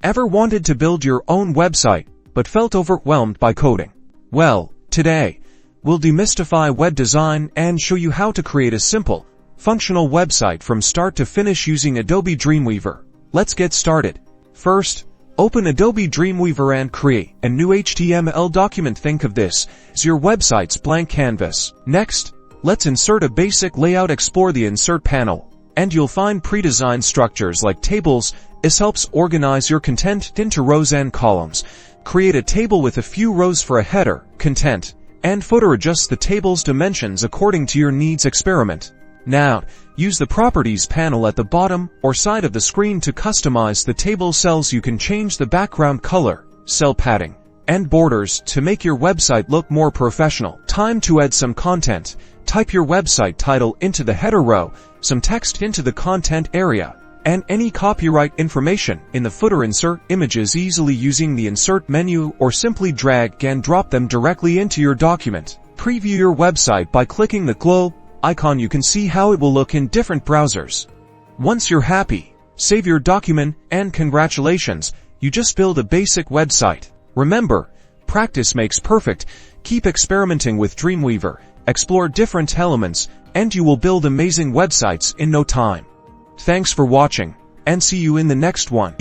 Ever wanted to build your own website, but felt overwhelmed by coding? Well, today, we'll demystify web design and show you how to create a simple, functional website from start to finish using Adobe Dreamweaver. Let's get started. First, open Adobe Dreamweaver and create a new HTML document. Think of this as your website's blank canvas. Next, let's insert a basic layout. Explore the Insert panel, and you'll find pre-designed structures like tables. This helps organize your content into rows and columns. Create a table with a few rows for a header, content, and footer. Adjust the table's dimensions according to your needs. Experiment. Now, use the Properties panel at the bottom or side of the screen to customize the table cells. You can change the background color, cell padding, and borders to make your website look more professional. Time to add some content. Type your website title into the header row, some text into the content area, and any copyright information in the footer. Insert images easily using the Insert menu or simply drag and drop them directly into your document. Preview your website by clicking the globe icon. You can see how it will look in different browsers. Once you're happy, save your document, and congratulations, you just build a basic website. Remember, practice makes perfect. Keep experimenting with Dreamweaver, explore different elements, and you will build amazing websites in no time. Thanks for watching, and see you in the next one.